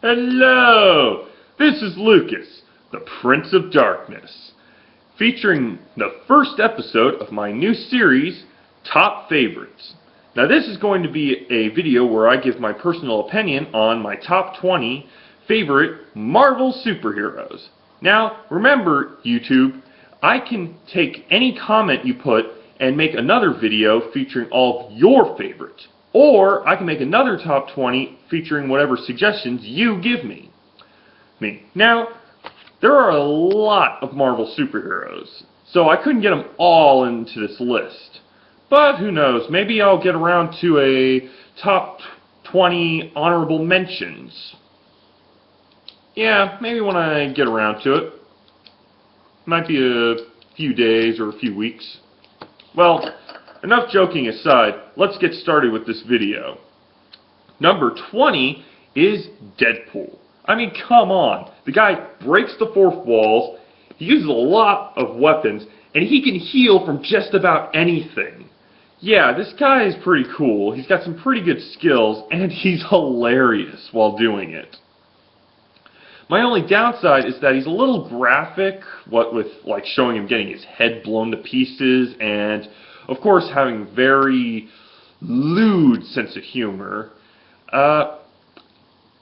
Hello! This is Lucas, the Prince of Darkness, featuring the first episode of my new series, Top Favorites. Now this is going to be a video where I give my personal opinion on my top 20 favorite Marvel superheroes. Now, remember, YouTube, I can take any comment you put and make another video featuring all of your favorites. Or I can make another top 20 featuring whatever suggestions you give me. Now, there are a lot of Marvel superheroes, so I couldn't get them all into this list. But who knows, maybe I'll get around to a top 20 honorable mentions. Yeah, maybe when I get around to it. Might be a few days or a few weeks. Well, enough joking aside, let's get started with this video. Number 20 is Deadpool. I mean, come on. The guy breaks the fourth walls, he uses a lot of weapons, and he can heal from just about anything. Yeah, this guy is pretty cool. He's got some pretty good skills, and he's hilarious while doing it. My only downside is that he's a little graphic, what with like showing him getting his head blown to pieces, and of course having very lewd sense of humor.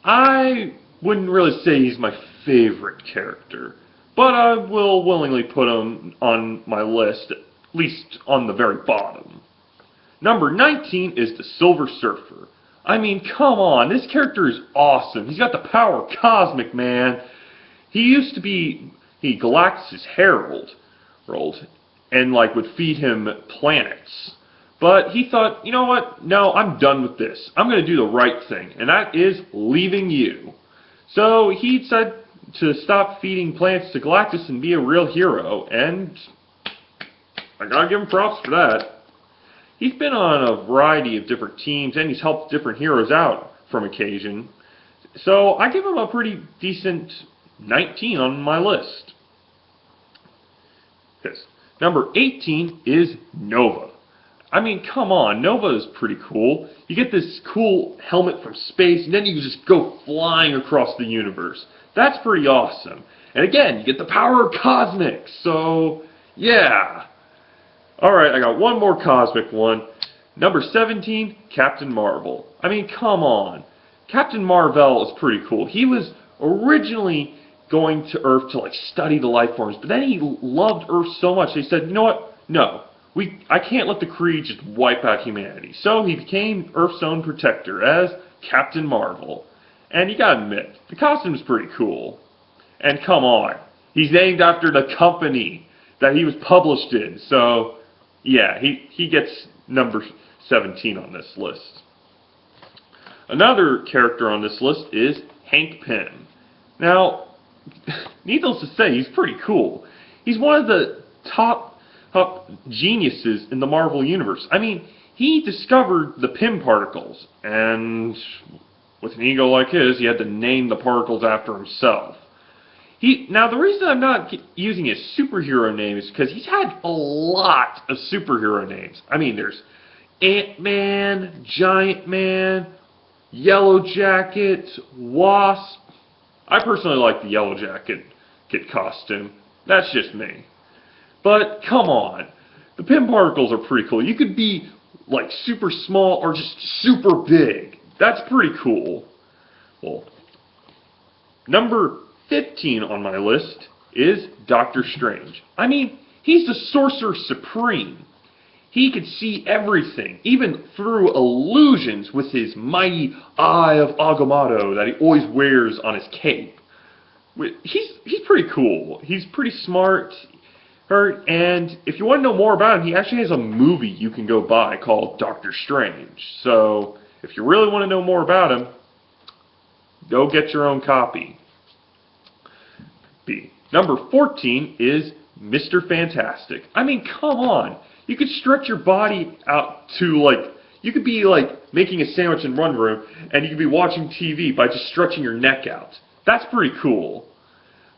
I wouldn't really say he's my favorite character, but I will willingly put him on my list, at least on the very bottom. Number 19 is the Silver Surfer. I mean, come on, this character is awesome. He's got the power of cosmic, man. He used to be Galactus' herald, and like would feed him planets. But he thought, you know what? No, I'm done with this. I'm going to do the right thing, and that is leaving you. So he decided to stop feeding planets to Galactus and be a real hero, and I gotta give him props for that. He's been on a variety of different teams, and he's helped different heroes out from occasion. So I give him a pretty decent 19 on my list. Yes. Number 18 is Nova. I mean, come on, Nova is pretty cool. You get this cool helmet from space, and then you just go flying across the universe. That's pretty awesome. And again, you get the power of cosmic, so yeah. Alright, I got one more cosmic one. Number 17, Captain Marvel. I mean, come on. Captain Marvel is pretty cool. He was originally going to Earth to like study the life forms, but then he loved Earth so much they said, you know what? No. I can't let the Kree just wipe out humanity. So he became Earth's own protector as Captain Marvel. And you gotta admit, the costume is pretty cool. And come on, he's named after the company that he was published in, so yeah, he gets number 17 on this list. Another character on this list is Hank Pym. Now, needless to say, he's pretty cool. He's one of the top geniuses in the Marvel Universe. I mean, he discovered the Pym particles, and with an ego like his, he had to name the particles after himself. Now, the reason I'm not using his superhero name is because he's had a lot of superhero names. I mean, there's Ant-Man, Giant Man, Yellow Jacket, Wasp. I personally like the Yellow Jacket costume. That's just me. But, come on. The Pym particles are pretty cool. You could be, like, super small or just super big. That's pretty cool. Well, number 15 on my list is Doctor Strange. I mean, he's the Sorcerer Supreme. He can see everything, even through illusions with his mighty Eye of Agamotto that he always wears on his cape. He's pretty cool. He's pretty smart. And if you want to know more about him, he actually has a movie you can go buy called Doctor Strange. So, if you really want to know more about him, go get your own copy. Number 14 is Mr. Fantastic. I mean, come on. You could stretch your body out to, like, you could be, like, making a sandwich in one room, and you could be watching TV by just stretching your neck out. That's pretty cool.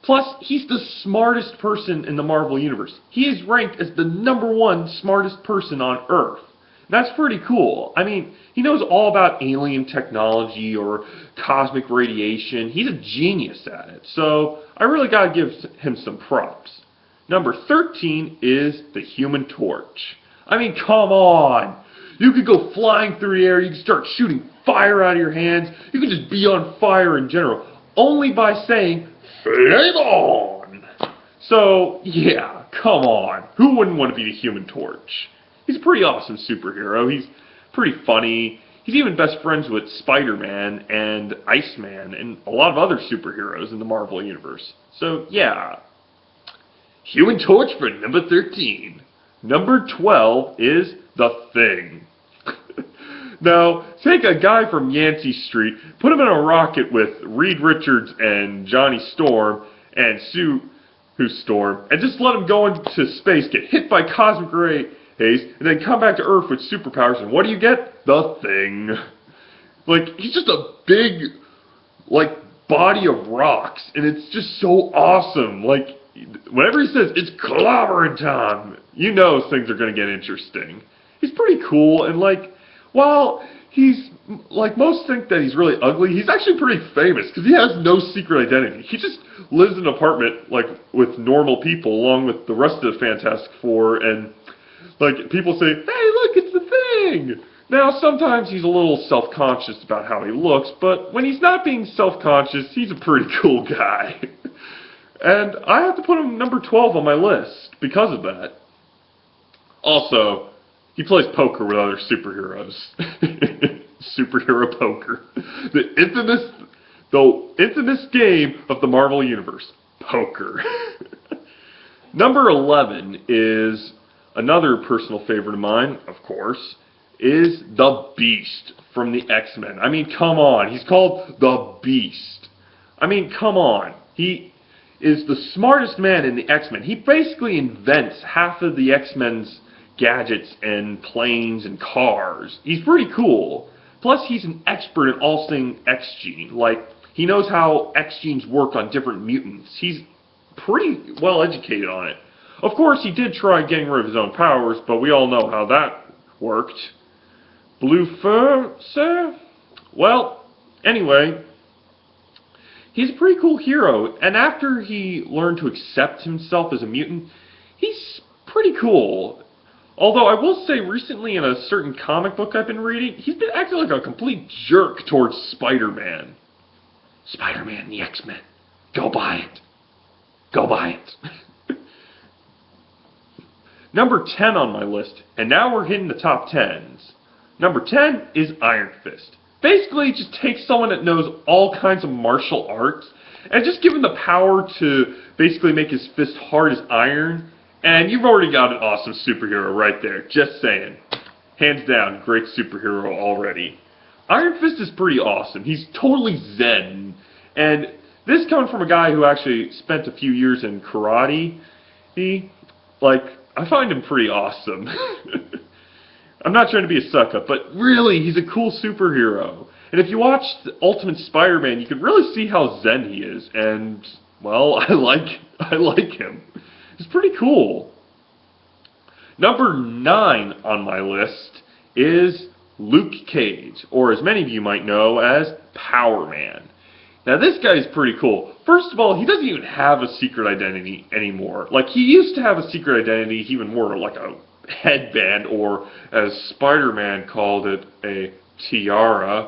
Plus, he's the smartest person in the Marvel Universe. He is ranked as the #1 smartest person on Earth. That's pretty cool. I mean, he knows all about alien technology or cosmic radiation. He's a genius at it. So I really gotta give him some props. Number 13 is the Human Torch. I mean, come on. You could go flying through the air, you could start shooting fire out of your hands, you could just be on fire in general, only by saying, "Flame on!" So, yeah, come on. Who wouldn't want to be the Human Torch? He's a pretty awesome superhero. He's pretty funny. He's even best friends with Spider-Man and Iceman and a lot of other superheroes in the Marvel Universe. So, yeah. Human Torch for number 13. Number 12 is The Thing. Now, take a guy from Yancey Street, put him in a rocket with Reed Richards and Johnny Storm and Sue Storm, and just let him go into space, get hit by cosmic ray haze, and then come back to Earth with superpowers, and what do you get? The Thing. Like, he's just a big, like, body of rocks, and it's just so awesome. Like, whenever he says, "It's clobbering time," you know things are going to get interesting. He's pretty cool, and like, while he's, like, most think that he's really ugly, he's actually pretty famous, because he has no secret identity. He just lives in an apartment, like, with normal people, along with the rest of the Fantastic Four, and, like, people say, "Hey, look, it's the Thing!" Now, sometimes he's a little self-conscious about how he looks, but when he's not being self-conscious, he's a pretty cool guy. And I have to put him number 12 on my list because of that. Also, he plays poker with other superheroes. Superhero poker. The infamous game of the Marvel Universe. Poker. Number 11 is another personal favorite of mine, of course, is the Beast from the X-Men. I mean, come on. He's called the Beast. I mean, come on. He is the smartest man in the X-Men. He basically invents half of the X-Men's gadgets and planes and cars. He's pretty cool. Plus, he's an expert in all things X-Gene. Like, he knows how X-Genes work on different mutants. He's pretty well educated on it. Of course, he did try getting rid of his own powers, but we all know how that worked. Blue fur, sir? Well, anyway, he's a pretty cool hero, and after he learned to accept himself as a mutant, he's pretty cool. Although I will say recently in a certain comic book I've been reading, he's been acting like a complete jerk towards Spider-Man. Spider-Man, the X-Men. Go buy it. Go buy it. Number 10 on my list, and now we're hitting the top 10s. Number 10 is Iron Fist. Basically, just take someone that knows all kinds of martial arts and just give him the power to basically make his fist hard as iron, and you've already got an awesome superhero right there. Just saying. Hands down, great superhero already. Iron Fist is pretty awesome. He's totally zen. And this coming from a guy who actually spent a few years in karate, I find him pretty awesome. I'm not trying to be a suck-up, but really, he's a cool superhero. And if you watch the Ultimate Spider-Man, you can really see how zen he is. And, well, I like him. He's pretty cool. Number 9 on my list is Luke Cage, or as many of you might know as Power Man. Now, this guy's pretty cool. First of all, he doesn't even have a secret identity anymore. Like, he used to have a secret identity. He even wore, like, a headband, or as Spider-Man called it, a tiara.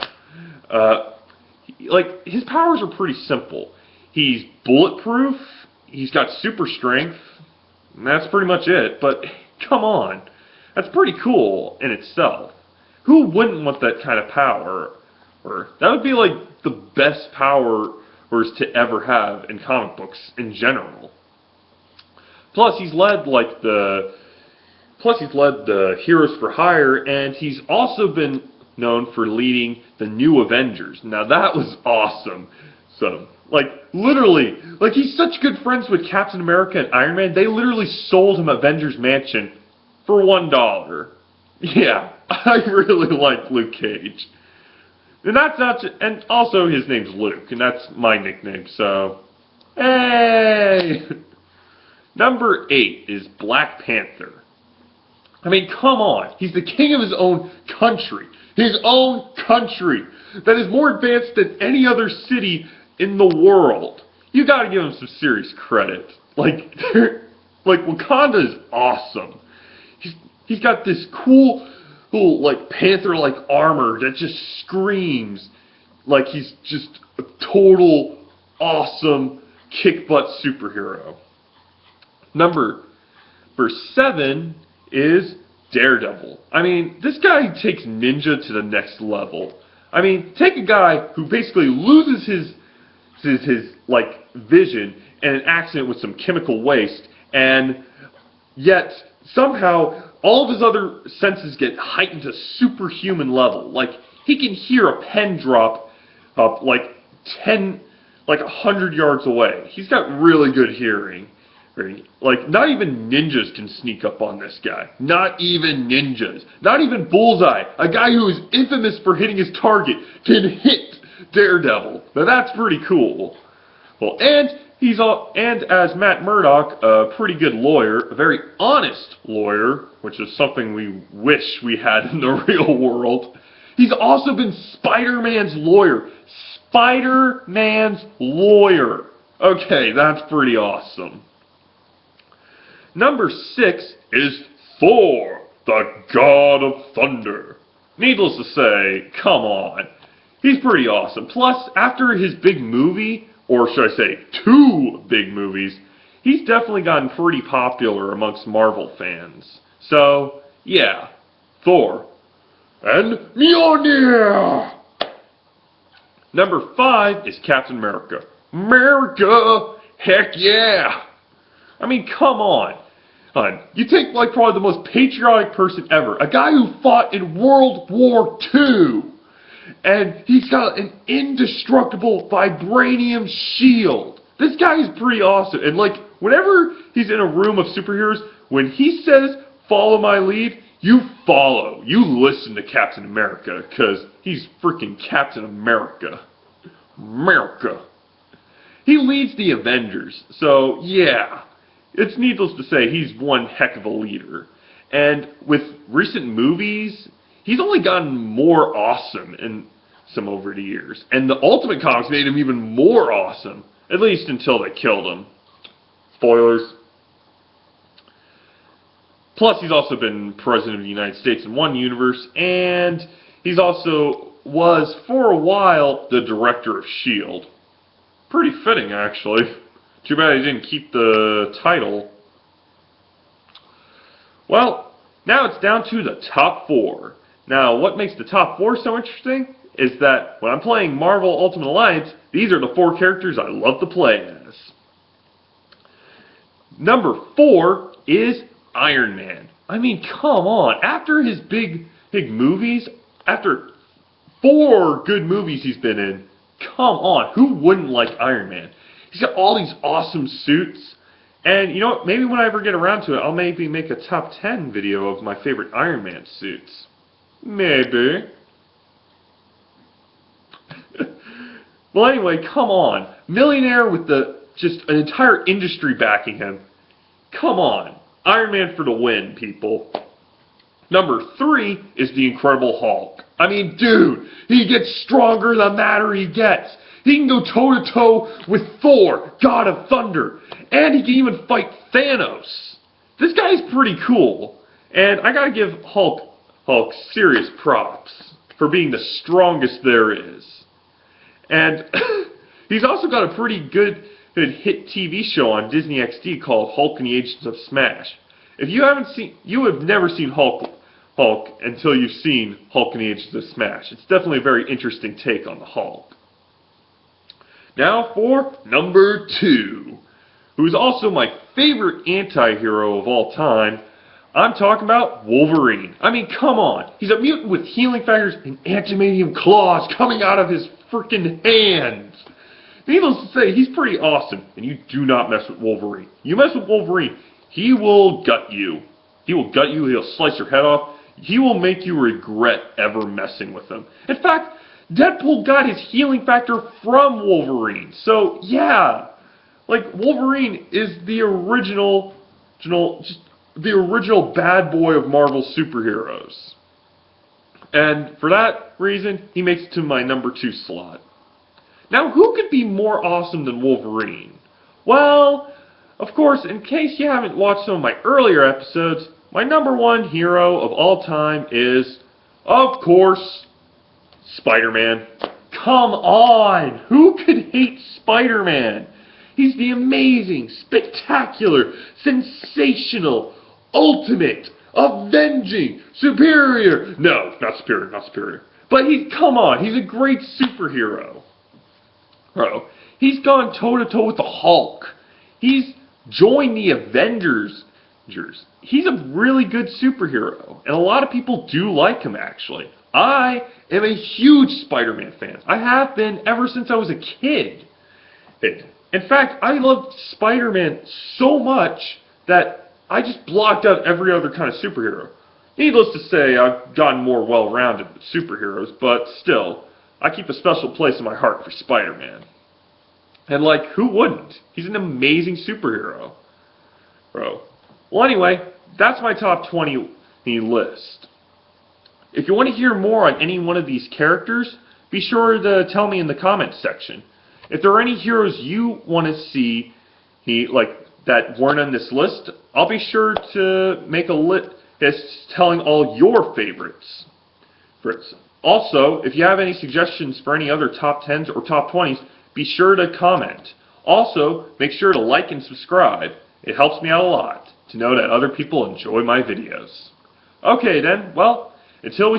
His powers are pretty simple. He's bulletproof, he's got super strength, and that's pretty much it. But, come on, that's pretty cool in itself. Who wouldn't want that kind of power? Or that would be like the best powers to ever have in comic books in general. Plus, he's led the Heroes for Hire, and he's also been known for leading the New Avengers. Now, that was awesome. So, literally, he's such good friends with Captain America and Iron Man, they literally sold him Avengers Mansion for $1. Yeah, I really like Luke Cage. And also his name's Luke, and that's my nickname, so, hey! Number 8 is Black Panther. I mean, come on. He's the king of his own country. His own country. That is more advanced than any other city in the world. You gotta give him some serious credit. Like Wakanda is awesome. He's got this cool, like, panther-like armor that just screams like he's just a total awesome kick-butt superhero. Number 7 is Daredevil. I mean, this guy takes ninja to the next level. I mean, take a guy who basically loses his like vision in an accident with some chemical waste, and yet somehow all of his other senses get heightened to superhuman level. Like, he can hear a pen drop up like 100 yards away. He's got really good hearing. Like, not even ninjas can sneak up on this guy. Not even ninjas. Not even Bullseye, a guy who is infamous for hitting his target, can hit Daredevil. Now that's pretty cool. Well, and as Matt Murdock, a pretty good lawyer, a very honest lawyer, which is something we wish we had in the real world. He's also been Spider-Man's lawyer. Spider-Man's lawyer. Okay, that's pretty awesome. Number 6 is Thor, the God of Thunder. Needless to say, come on. He's pretty awesome. Plus, after his big movie, or should I say 2 big movies, he's definitely gotten pretty popular amongst Marvel fans. So, yeah, Thor. And Mjolnir! Number 5 is Captain America. America! Heck yeah! I mean, come on. You take, like, probably the most patriotic person ever. A guy who fought in World War II. And he's got an indestructible vibranium shield. This guy is pretty awesome. And, like, whenever he's in a room of superheroes, when he says, follow my lead, you follow. You listen to Captain America, because he's freaking Captain America. America. He leads the Avengers, so yeah. It's needless to say, he's one heck of a leader. And with recent movies, he's only gotten more awesome in some over the years. And the Ultimate Comics made him even more awesome, at least until they killed him. Spoilers. Plus, he's also been President of the United States in one universe, and he's also was, for a while, the Director of S.H.I.E.L.D. Pretty fitting, actually. Too bad he didn't keep the title. Well, now it's down to the top 4. Now, what makes the top 4 so interesting is that when I'm playing Marvel Ultimate Alliance, these are the 4 characters I love to play as. Number 4 is Iron Man. I mean, come on. After his big movies, after 4 good movies he's been in, come on. Who wouldn't like Iron Man? He's got all these awesome suits. And you know what? Maybe when I ever get around to it, I'll maybe make a top 10 video of my favorite Iron Man suits. Maybe. Well, anyway, come on. Millionaire with just an entire industry backing him. Come on. Iron Man for the win, people. Number 3 is the Incredible Hulk. I mean, dude, he gets stronger the madder he gets. He can go toe-to-toe with Thor, God of Thunder. And he can even fight Thanos. This guy's pretty cool. And I gotta give Hulk serious props for being the strongest there is. And he's also got a pretty good hit TV show on Disney XD called Hulk and the Agents of Smash. If you haven't seen, you have never seen Hulk until you've seen Hulk and the Agents of Smash. It's definitely a very interesting take on the Hulk. Now for number 2, who's also my favorite anti-hero of all time. I'm talking about Wolverine. I mean, come on. He's a mutant with healing factors and adamantium claws coming out of his freaking hands. Needless to say, he's pretty awesome, and you do not mess with Wolverine. You mess with Wolverine, he will gut you. He will gut you, he'll slice your head off. He will make you regret ever messing with him. In fact, Deadpool got his healing factor from Wolverine. So, yeah. Like, Wolverine is the original just the original bad boy of Marvel superheroes. And for that reason, he makes it to my number 2 slot. Now, who could be more awesome than Wolverine? Well, of course, in case you haven't watched some of my earlier episodes, my number 1 hero of all time is, of course, Spider-Man. Come on! Who could hate Spider-Man? He's the amazing, spectacular, sensational, ultimate, avenging, superior. No, not superior. But come on, he's a great superhero. Bro, he's gone toe-to-toe with the Hulk. He's joined the Avengers. He's a really good superhero, and a lot of people do like him, actually. I am a huge Spider-Man fan. I have been ever since I was a kid. In fact, I loved Spider-Man so much that I just blocked out every other kind of superhero. Needless to say, I've gotten more well-rounded with superheroes, but still, I keep a special place in my heart for Spider-Man. And who wouldn't? He's an amazing superhero. Bro. Well, anyway, that's my top 20 list. If you want to hear more on any one of these characters, be sure to tell me in the comments section. If there are any heroes you want to see that weren't on this list, I'll be sure to make a list telling all your favorites. Also, if you have any suggestions for any other top 10s or top 20s, be sure to comment. Also, make sure to like and subscribe. It helps me out a lot to know that other people enjoy my videos. Okay then, well, until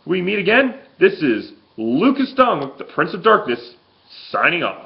we meet again, this is Lucas Dung with the Prince of Darkness, signing off.